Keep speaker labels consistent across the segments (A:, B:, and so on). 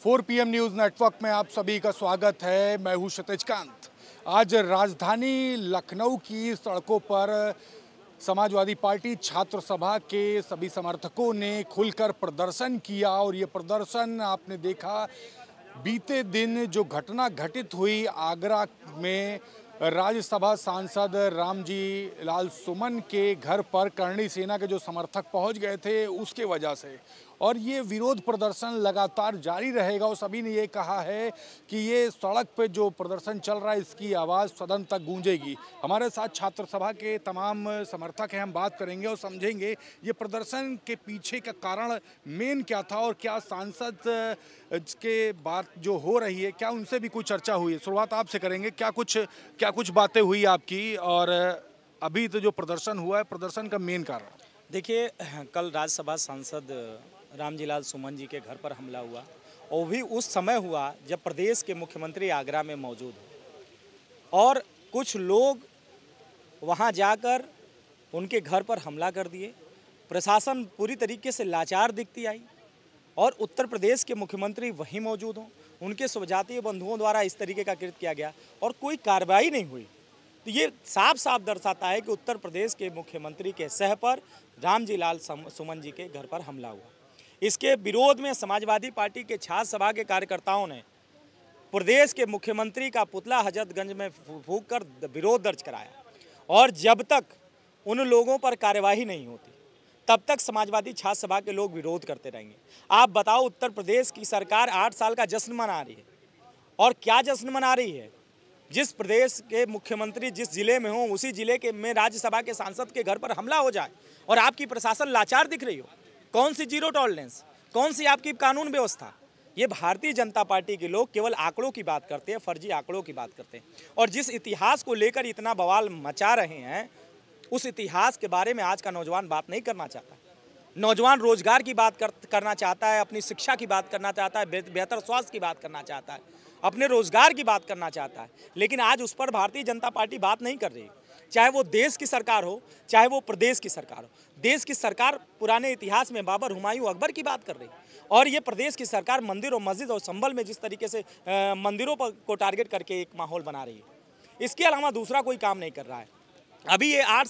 A: 4 PM news network में आप सभी का स्वागत है। मैं हूं क्षितिज कांत। आज राजधानी लखनऊ की सड़कों पर समाजवादी पार्टी छात्र सभा के सभी समर्थकों ने खुलकर प्रदर्शन किया और ये प्रदर्शन आपने देखा। बीते दिन जो घटना घटित हुई आगरा में, राज्यसभा सांसद रामजी लाल सुमन के घर पर करणी सेना के जो समर्थक पहुंच गए थे उसके वजह से, और ये विरोध प्रदर्शन लगातार जारी रहेगा। और सभी ने ये कहा है कि ये सड़क पे जो प्रदर्शन चल रहा है इसकी आवाज़ सदन तक गूंजेगी। हमारे साथ छात्र सभा के तमाम समर्थक हैं, हम बात करेंगे और समझेंगे ये प्रदर्शन के पीछे का कारण मेन क्या था और क्या सांसद के बात जो हो रही है क्या उनसे भी कुछ चर्चा हुई है। शुरुआत आपसे करेंगे, क्या कुछ बातें हुई आपकी, और अभी तो जो प्रदर्शन हुआ है प्रदर्शन का मेन कारण।
B: देखिए, कल राज्यसभा सांसद रामजी लाल सुमन जी के घर पर हमला हुआ, और भी उस समय हुआ जब प्रदेश के मुख्यमंत्री आगरा में मौजूद हैं और कुछ लोग वहां जाकर उनके घर पर हमला कर दिए। प्रशासन पूरी तरीके से लाचार दिखती आई और उत्तर प्रदेश के मुख्यमंत्री वहीं मौजूद हों, उनके स्वजातीय बंधुओं द्वारा इस तरीके का कृत्य किया गया और कोई कार्रवाई नहीं हुई। तो ये साफ साफ दर्शाता है कि उत्तर प्रदेश के मुख्यमंत्री के सह पर रामजी लाल सुमन जी के घर पर हमला हुआ। इसके विरोध में समाजवादी पार्टी के छात्र सभा के कार्यकर्ताओं ने प्रदेश के मुख्यमंत्री का पुतला हजरतगंज में फूंक कर विरोध दर्ज कराया, और जब तक उन लोगों पर कार्यवाही नहीं होती तब तक समाजवादी छात्र सभा के लोग विरोध करते रहेंगे। आप बताओ, उत्तर प्रदेश की सरकार 8 साल का जश्न मना रही है, और क्या जश्न मना रही है? जिस प्रदेश के मुख्यमंत्री जिस जिले में हो उसी जिले के में राज्यसभा के सांसद के घर पर हमला हो जाए और आपकी प्रशासन लाचार दिख रही हो। कौन सी जीरो टॉलरेंस, कौन सी आपकी कानून व्यवस्था? ये भारतीय जनता पार्टी के लोग केवल आंकड़ों की बात करते हैं, फर्जी आंकड़ों की बात करते हैं, और जिस इतिहास को लेकर इतना बवाल मचा रहे हैं उस इतिहास के बारे में आज का नौजवान बात नहीं करना चाहता। नौजवान रोजगार की बात करना चाहता है, अपनी शिक्षा की बात करना चाहता है, बेहतर स्वास्थ्य की बात करना चाहता है, अपने रोजगार की बात करना चाहता है, लेकिन आज उस पर भारतीय जनता पार्टी बात नहीं कर रही। चाहे वो देश की सरकार हो, चाहे वो प्रदेश की सरकार हो। देश की सरकार पुराने इतिहास में बाबर, हुमायूं, अकबर की बात कर रही, और ये प्रदेश की सरकार मंदिर और मस्जिद और संभल में जिस तरीके से मंदिरों पर को टारगेट करके एक माहौल बना रही है, इसके अलावा दूसरा कोई काम नहीं कर रहा है। अभी ये 8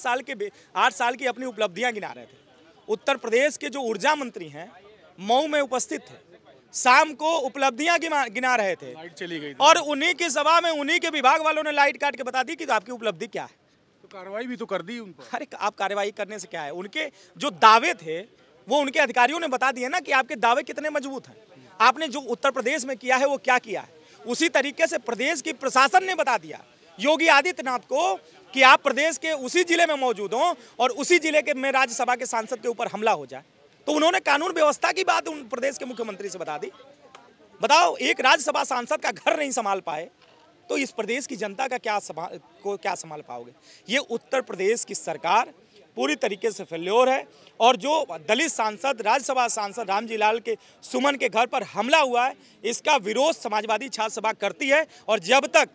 B: साल की अपनी उपलब्धियां गिना रहे थे। उत्तर प्रदेश के जो ऊर्जा मंत्री हैं मऊ में उपस्थित थे, शाम को उपलब्धियां गिना रहे थे,
A: लाइट चली गई थी।
B: और उन्हीं की सभा में उन्हीं के विभाग वालों ने लाइट काट के बता दी कि आपकी उपलब्धि क्या है।
A: तो कार्रवाई भी तो कर दी उन पर।
B: अरे, आप कार्रवाई करने से क्या है? उनके जो दावे थे वो उनके अधिकारियों ने बता दिए ना कि आपके दावे कितने मजबूत हैं। आपने जो उत्तर प्रदेश में किया है वो क्या किया है, उसी तरीके से प्रदेश की प्रशासन ने बता दिया योगी आदित्यनाथ को कि आप प्रदेश के उसी जिले में मौजूद हों और उसी जिले के में राज्यसभा के सांसद के ऊपर हमला हो जाए। तो उन्होंने कानून व्यवस्था की बात उन प्रदेश के मुख्यमंत्री से बता दी। बताओ, एक राज्यसभा सांसद का घर नहीं संभाल पाए तो इस प्रदेश की जनता का क्या संभाल पाओगे? ये उत्तर प्रदेश की सरकार पूरी तरीके से फेल्योर है, और जो दलित सांसद, राज्यसभा सांसद रामजी लाल के सुमन के घर पर हमला हुआ है इसका विरोध समाजवादी छात्र सभा करती है, और जब तक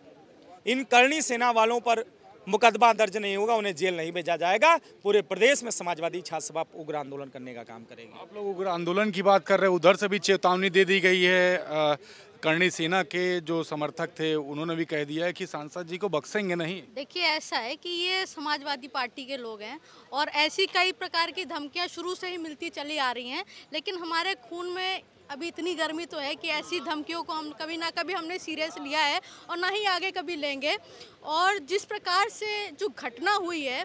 B: इन करणी सेना वालों पर मुकदमा दर्ज नहीं होगा, उन्हें जेल नहीं भेजा जाएगा। पूरे प्रदेश में समाजवादी छात्र सभा उग्र आंदोलन करने का काम करेगी।
A: आप लोग उग्र आंदोलन की बात कर रहे हैं, उधर से भी चेतावनी दे दी गई है। करणी सेना के जो समर्थक थे उन्होंने भी कह दिया है कि सांसद जी को बख्शेंगे नहीं।
C: देखिए, ऐसा है कि ये समाजवादी पार्टी के लोग हैं और ऐसी कई प्रकार की धमकियां शुरू से ही मिलती चली आ रही हैं, लेकिन हमारे खून में अभी इतनी गर्मी तो है कि ऐसी धमकियों को हम कभी ना कभी हमने सीरियस लिया है और ना ही आगे कभी लेंगे। और जिस प्रकार से जो घटना हुई है,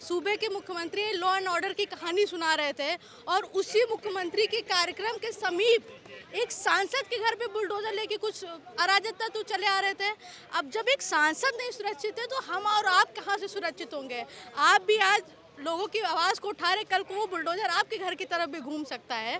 C: सूबे के मुख्यमंत्री लॉ एंड ऑर्डर की कहानी सुना रहे थे और उसी मुख्यमंत्री के कार्यक्रम के समीप एक सांसद के घर पे बुलडोजर लेके कुछ अराजकता तो चले आ रहे थे। अब जब एक सांसद नहीं सुरक्षित है तो हम और आप कहाँ से सुरक्षित होंगे? आप भी आज लोगों की आवाज़ को उठा रहे, कल को वो बुलडोजर आपके घर की तरफ भी घूम सकता है।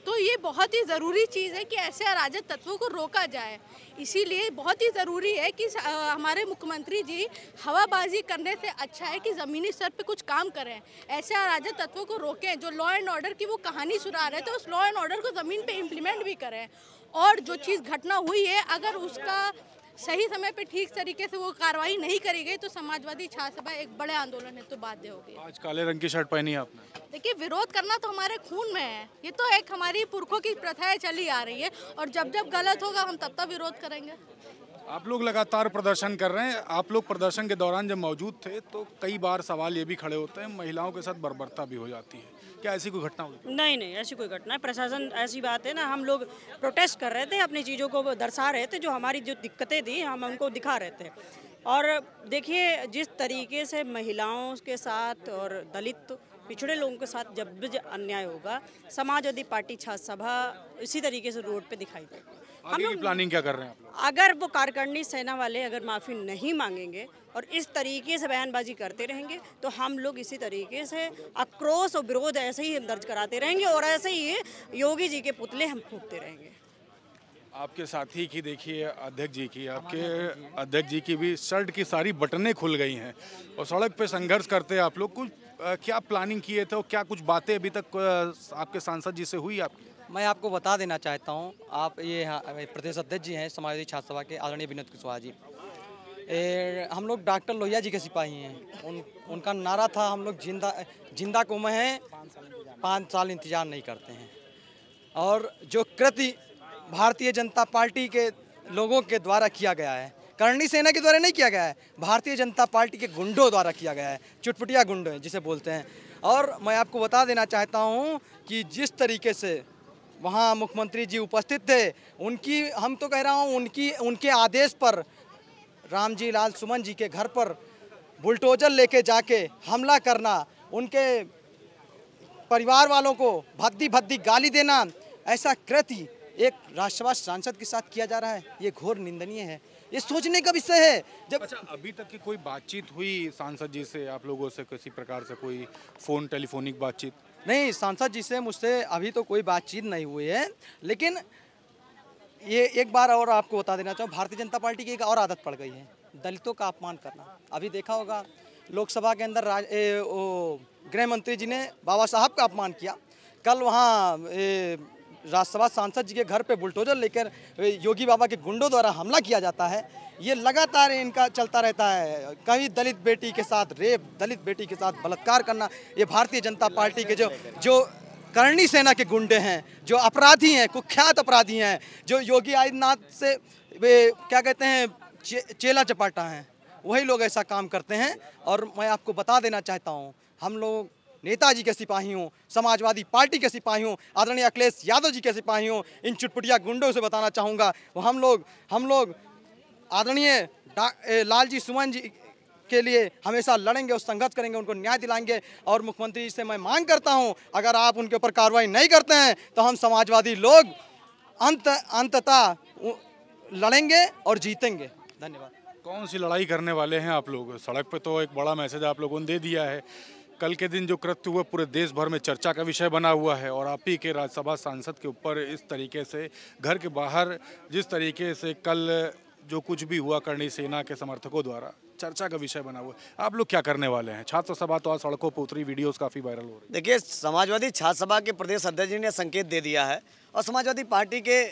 C: तो ये बहुत ही ज़रूरी चीज़ है कि ऐसे अराजक तत्वों को रोका जाए। इसीलिए बहुत ही ज़रूरी है कि हमारे मुख्यमंत्री जी हवाबाजी करने से अच्छा है कि ज़मीनी स्तर पे कुछ काम करें, ऐसे अराजक तत्वों को रोकें। जो लॉ एंड ऑर्डर की वो कहानी सुना रहे थे उस लॉ एंड ऑर्डर को ज़मीन पे इम्प्लीमेंट भी करें, और जो चीज़ घटना हुई है अगर उसका सही समय पे ठीक तरीके से वो कार्रवाई नहीं करी गई तो समाजवादी छात्र सभा एक बड़े आंदोलन हेतु बाध्य होगी।
A: आज काले रंग की शर्ट पहनी है आपने।
C: देखिए, विरोध करना तो हमारे खून में है, ये तो एक हमारी पुरखों की प्रथाएं चली आ रही है और जब जब गलत होगा हम तब तब विरोध करेंगे।
A: आप लोग लगातार प्रदर्शन कर रहे हैं। आप लोग प्रदर्शन के दौरान जब मौजूद थे तो कई बार सवाल ये भी खड़े होते हैं, महिलाओं के साथ बर्बरता भी हो जाती है, क्या ऐसी कोई घटना हुई?
D: नहीं, ऐसी कोई घटना है। प्रशासन, ऐसी बात है ना, हम लोग प्रोटेस्ट कर रहे थे, अपनी चीज़ों को दर्शा रहे थे, जो हमारी जो दिक्कतें थी हम उनको दिखा रहे थे। और देखिए, जिस तरीके से महिलाओं के साथ और दलित पिछड़े लोगों के साथ जब भी अन्याय होगा, समाजवादी पार्टी छात्र सभा इसी तरीके से रोड पे दिखाई देगी।
A: आगे की प्लानिंग क्या कर रहे हैं आप लोग?
D: अगर वो कार्यकारिणी सेना वाले अगर माफ़ी नहीं मांगेंगे और इस तरीके से बयानबाजी करते रहेंगे तो हम लोग इसी तरीके से आक्रोश और विरोध ऐसे ही दर्ज कराते रहेंगे और ऐसे ही योगी जी के पुतले हम फूंकते रहेंगे।
A: आपके साथी की देखिए, अध्यक्ष जी की, आपके अध्यक्ष जी की भी शर्ट की सारी बटनें खुल गई हैं और सड़क पे संघर्ष करते हैं आप लोग। कुछ क्या प्लानिंग किए थे और क्या कुछ बातें अभी तक आपके सांसद जी से हुई आपकी?
E: मैं आपको बता देना चाहता हूं, आप ये प्रदेश अध्यक्ष जी हैं समाजवादी छात्र सभा के, आदरणीय विनोद कुशवाहा जी। हम लोग डॉक्टर लोहिया जी के सिपाही हैं। उनका नारा था, हम लोग जिंदा को में हैं, 5 साल इंतजार नहीं करते हैं। और जो कृत्य भारतीय जनता पार्टी के लोगों के द्वारा किया गया है, करणी सेना के द्वारा नहीं किया गया है, भारतीय जनता पार्टी के गुंडों द्वारा किया गया है, चुटपुटिया गुंडे जिसे बोलते हैं। और मैं आपको बता देना चाहता हूं कि जिस तरीके से वहाँ मुख्यमंत्री जी उपस्थित थे, उनकी, हम तो कह रहा हूँ, उनके आदेश पर रामजी लाल सुमन जी के घर पर बुलडोजर लेके जाके हमला करना, उनके परिवार वालों को भद्दी भद्दी गाली देना, ऐसा कृत्य एक राज्यसभा सांसद के साथ किया जा रहा है, ये घोर निंदनीय है। ये सोचने का विषय है। जब
A: अच्छा, अभी तक की कोई बातचीत हुई सांसद जी से, आप लोगों से किसी प्रकार से कोई फोन टेलीफोनिक बातचीत?
E: नहीं, सांसद जी से मुझसे अभी तो कोई बातचीत नहीं हुई है, लेकिन ये एक बार और आपको बता देना चाहूँ, भारतीय जनता पार्टी की एक और आदत पड़ गई है, दलितों का अपमान करना। अभी देखा होगा लोकसभा के अंदर गृह मंत्री जी ने बाबा साहब का अपमान किया। कल वहाँ राज्यसभा सांसद जी के घर पे बुलडोजर लेकर योगी बाबा के गुंडों द्वारा हमला किया जाता है। ये लगातार इनका चलता रहता है। कहीं दलित बेटी के साथ रेप, दलित बेटी के साथ बलात्कार करना। ये भारतीय जनता पार्टी के जो करणी सेना के गुंडे हैं, जो अपराधी हैं, कुख्यात अपराधी हैं, जो योगी आदित्यनाथ से वे क्या कहते हैं, चेला चपाटा हैं, वही लोग ऐसा काम करते हैं। और मैं आपको बता देना चाहता हूँ, हम लोग नेताजी के सिपाही हूँ, समाजवादी पार्टी के सिपाही हूँ, आदरणीय अखिलेश यादव जी के सिपाही हूँ। इन चुटपुटिया गुंडों से बताना चाहूँगा, वो हम लोग आदरणीय लालजी सुमन जी के लिए हमेशा लड़ेंगे और संघर्ष करेंगे, उनको न्याय दिलाएंगे। और मुख्यमंत्री जी से मैं मांग करता हूं, अगर आप उनके ऊपर कार्रवाई नहीं करते हैं तो हम समाजवादी लोग अंततः लड़ेंगे और जीतेंगे। धन्यवाद।
A: कौन सी लड़ाई करने वाले हैं आप लोग? सड़क पे तो एक बड़ा मैसेज आप लोगों ने दे दिया है। कल के दिन जो कृत्य हुआ पूरे देश भर में चर्चा का विषय बना हुआ है और आप ही के राज्यसभा सांसद के ऊपर इस तरीके से घर के बाहर जिस तरीके से कल जो कुछ भी हुआ करणी सेना के समर्थकों द्वारा चर्चा का विषय बना हुआ, आप लोग क्या करने वाले हैं? छात्र सभा तो आज सड़कों पर उतरी, वीडियोस काफ़ी वायरल हो रही।
F: देखिए, समाजवादी छात्र सभा के प्रदेश अध्यक्ष जी ने संकेत दे दिया है और समाजवादी पार्टी के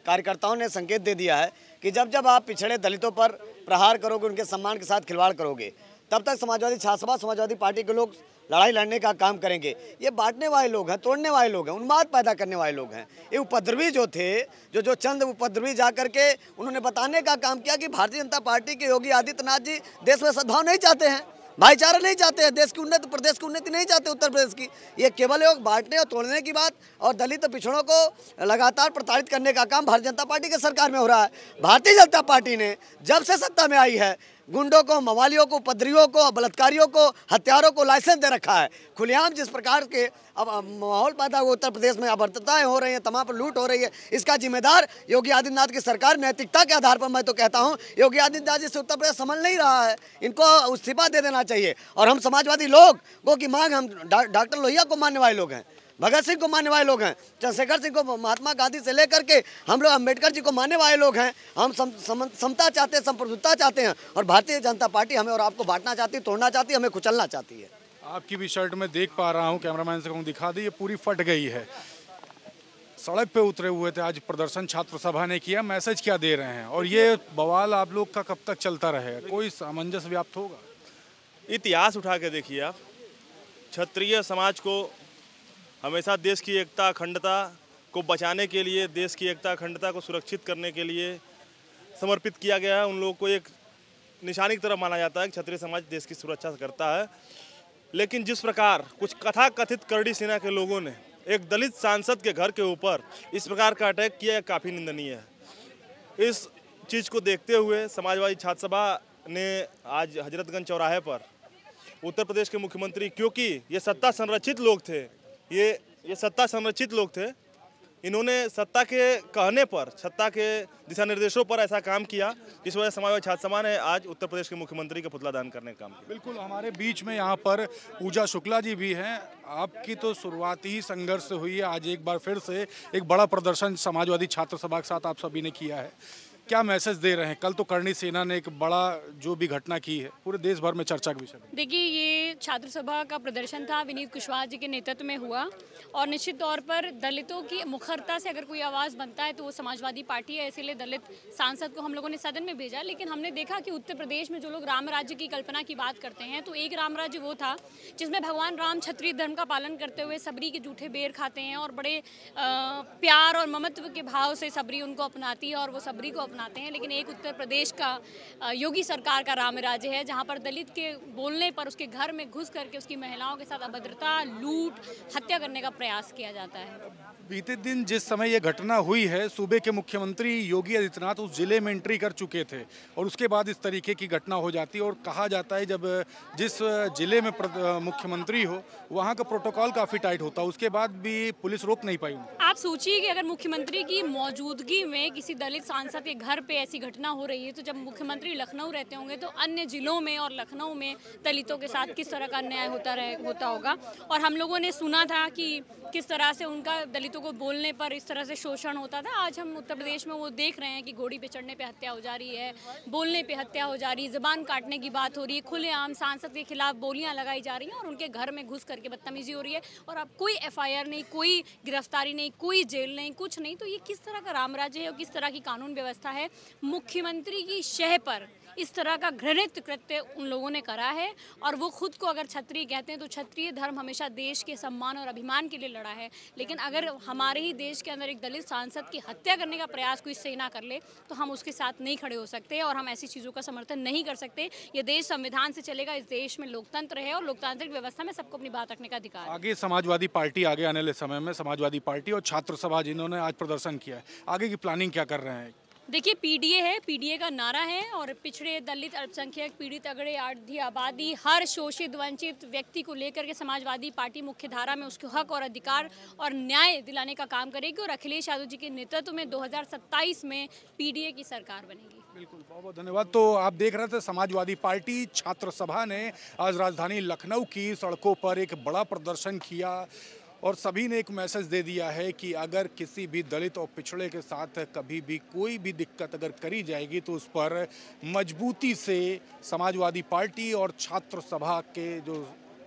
F: कार्यकर्ताओं ने संकेत दे दिया है कि जब जब आप पिछड़े दलितों पर प्रहार करोगे, उनके सम्मान के साथ खिलवाड़ करोगे, तब तक समाजवादी छात्र सभा, समाजवादी पार्टी के लोग लड़ाई लड़ने का काम करेंगे। ये बांटने वाले लोग हैं, तोड़ने वाले लोग हैं, उन्माद पैदा करने वाले लोग हैं। ये उपद्रवी जो थे, जो चंद उपद्रवी जा करके उन्होंने बताने का काम किया कि भारतीय जनता पार्टी के योगी आदित्यनाथ जी देश में सद्भाव नहीं चाहते हैं, भाईचारा नहीं चाहते हैं, देश की उन्नति, प्रदेश की उन्नति नहीं चाहते उत्तर प्रदेश की। ये केवल योग बांटने और तोड़ने की बात और दलित पिछड़ों को लगातार प्रताड़ित करने का काम भारतीय जनता पार्टी के सरकार में हो रहा है। भारतीय जनता पार्टी ने जब से सत्ता में आई है, गुंडों को, मवालियों को, उपद्रवियों को, बलात्कारियों को, हत्यारों को लाइसेंस दे रखा है। खुलेआम जिस प्रकार के अब माहौल पैदा हुआ उत्तर प्रदेश में, अभद्रताएं हो रही हैं, तमाम पर लूट हो रही है, इसका जिम्मेदार योगी आदित्यनाथ की सरकार। नैतिकता के आधार पर मैं तो कहता हूं, योगी आदित्यनाथ जी से उत्तर प्रदेश संभल नहीं रहा है, इनको इस्तीफा दे देना चाहिए। और हम समाजवादी लोगों की मांग, हम डॉक्टर लोहिया को मानने वाले लोग हैं, भगत सिंह को मानने वाले लोग हैं, चंद्रशेखर सिंह को, महात्मा गांधी से लेकर के हम लोग अम्बेडकर जी को मानने वाले लोग हैं। हम समता चाहते हैं, संप्रभुता चाहते हैं और भारतीय जनता पार्टी हमें और आपको बांटना चाहती है, तोड़ना चाहती है, हमें कुचलना चाहती है।
A: आपकी भी शर्ट में देख पा रहा हूँ, कैमरामैन से कहूँ दिखा दी, ये पूरी फट गई है। सड़क पे उतरे हुए थे, आज प्रदर्शन छात्र सभा ने किया, मैसेज क्या दे रहे हैं और ये बवाल आप लोग का कब तक चलता रहेगा, कोई सामंजस्य व्याप्त होगा?
G: इतिहास उठा के देखिए आप, क्षत्रिय समाज को हमेशा देश की एकता अखंडता को बचाने के लिए, देश की एकता अखंडता को सुरक्षित करने के लिए समर्पित किया गया है। उन लोगों को एक निशानी की तरह माना जाता है कि क्षत्रिय समाज देश की सुरक्षा करता है। लेकिन जिस प्रकार कुछ कथित करड़ी सेना के लोगों ने एक दलित सांसद के घर के ऊपर इस प्रकार का अटैक किया, यह काफ़ी निंदनीय है। इस चीज़ को देखते हुए समाजवादी छात्र सभा ने आज हजरतगंज चौराहे पर उत्तर प्रदेश के मुख्यमंत्री, क्योंकि ये सत्ता संरक्षित लोग थे, ये सत्ता संरक्षित लोग थे, इन्होंने सत्ता के कहने पर, सत्ता के दिशा निर्देशों पर ऐसा काम किया, जिस वजह से समाजवादी छात्र सभा ने आज उत्तर प्रदेश के मुख्यमंत्री का पुतला दान करने का काम किया।
A: बिल्कुल, हमारे बीच में यहाँ पर पूजा शुक्ला जी भी हैं। आपकी तो शुरुआती ही संघर्ष से हुई है, आज एक बार फिर से एक बड़ा प्रदर्शन समाजवादी छात्र सभा के साथ आप सभी ने किया है, क्या मैसेज दे रहे हैं? कल तो करणी सेना ने एक बड़ा जो भी घटना की है पूरे देश भर में चर्चा का विषय।
H: देखिए, ये छात्र सभा का प्रदर्शन था, विनीत कुशवाहा जी के नेतृत्व में हुआ और निश्चित तौर पर दलितों की मुखरता से अगर कोई आवाज़ बनता है तो वो समाजवादी पार्टी है। इसीलिए दलित सांसद को हम लोगों ने सदन में भेजा। लेकिन हमने देखा कि उत्तर प्रदेश में जो लोग राम राज्य की कल्पना की बात करते हैं, तो एक राम राज्य वो था जिसमें भगवान राम क्षत्रिय धर्म का पालन करते हुए सबरी के जूठे बेर खाते हैं और बड़े प्यार और ममत्व के भाव से सबरी उनको अपनाती है और वो सबरी को अपनाते हैं। लेकिन एक उत्तर प्रदेश का योगी सरकार का राम राज्य है, जहाँ पर दलित के बोलने पर उसके घर में घुस करके उसकी महिलाओं के साथ अभद्रता, लूट, हत्या करने का प्रयास किया जाता है।
A: बीते दिन जिस समय ये घटना हुई है, सूबे के मुख्यमंत्री योगी आदित्यनाथ उस जिले में एंट्री कर चुके थे और उसके बाद इस तरीके की घटना हो जाती है। और कहा जाता है जब जिस जिले में मुख्यमंत्री हो वहाँ का प्रोटोकॉल काफ़ी टाइट होता है, उसके बाद भी पुलिस रोक नहीं पाई उनको।
H: आप सोचिए कि अगर मुख्यमंत्री की मौजूदगी में किसी दलित सांसद के घर पे ऐसी घटना हो रही है, तो जब मुख्यमंत्री लखनऊ रहते होंगे तो अन्य जिलों में और लखनऊ में दलितों के साथ किस तरह का अन्याय होता होगा। और हम लोगों ने सुना था कि किस तरह से उनका दलितों को बोलने पर इस तरह से शोषण होता था। आज हम उत्तर प्रदेश में वो देख रहे हैं कि घोड़ी पे चढ़ने पे हत्या हो जा रही है, बोलने पे हत्या हो जा रही है, ज़बान काटने की बात हो रही है, खुलेआम सांसद के खिलाफ बोलियां लगाई जा रही हैं और उनके घर में घुस करके बदतमीजी हो रही है और अब कोई FIR नहीं, कोई गिरफ्तारी नहीं, कोई जेल नहीं, कुछ नहीं। तो ये किस तरह का राम राज्य है और किस तरह की कानून व्यवस्था है? मुख्यमंत्री की शह पर इस तरह का घृणित कृत्य उन लोगों ने करा है। और वो खुद को अगर क्षत्रिय कहते हैं तो क्षत्रिय धर्म हमेशा देश के सम्मान और अभिमान के लिए लड़ा है। लेकिन अगर हमारे ही देश के अंदर एक दलित सांसद की हत्या करने का प्रयास कोई सेना कर ले तो हम उसके साथ नहीं खड़े हो सकते और हम ऐसी चीज़ों का समर्थन नहीं कर सकते। ये देश संविधान से चलेगा, इस देश में लोकतंत्र है और लोकतांत्रिक व्यवस्था में सबको अपनी बात रखने का अधिकार है।
A: आगे समाजवादी पार्टी, आगे आने वाले समय में समाजवादी पार्टी और छात्र सभा जिन्होंने आज प्रदर्शन किया है, आगे की प्लानिंग क्या कर रहे हैं?
H: देखिए, PDA है, PDA का नारा है और पिछड़े, दलित, अल्पसंख्यक, पीड़ित, अगड़े, आधी आबादी, हर शोषित वंचित व्यक्ति को लेकर के समाजवादी पार्टी मुख्य धारा में उसके हक और अधिकार और न्याय दिलाने का काम करेगी और अखिलेश यादव जी के नेतृत्व में 2027 में PDA की सरकार बनेगी।
A: बिल्कुल, बहुत बहुत धन्यवाद। तो आप देख रहे थे समाजवादी पार्टी छात्र सभा ने आज राजधानी लखनऊ की सड़कों पर एक बड़ा प्रदर्शन किया और सभी ने एक मैसेज दे दिया है कि अगर किसी भी दलित और पिछड़े के साथ कभी भी कोई भी दिक्कत अगर करी जाएगी तो उस पर मजबूती से समाजवादी पार्टी और छात्र सभा के जो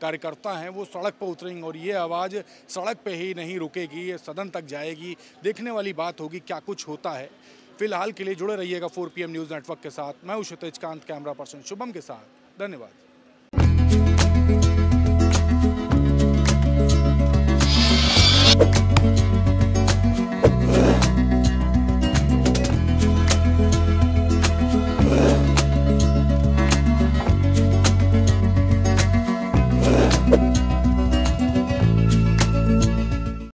A: कार्यकर्ता हैं वो सड़क पर उतरेंगे और ये आवाज़ सड़क पे ही नहीं रुकेगी, ये सदन तक जाएगी। देखने वाली बात होगी क्या कुछ होता है। फिलहाल के लिए जुड़े रहिएगा 4 PM न्यूज़ नेटवर्क के साथ। मैं हूं क्षितिज कांत, कैमरा पर्सन शुभम के साथ। धन्यवाद।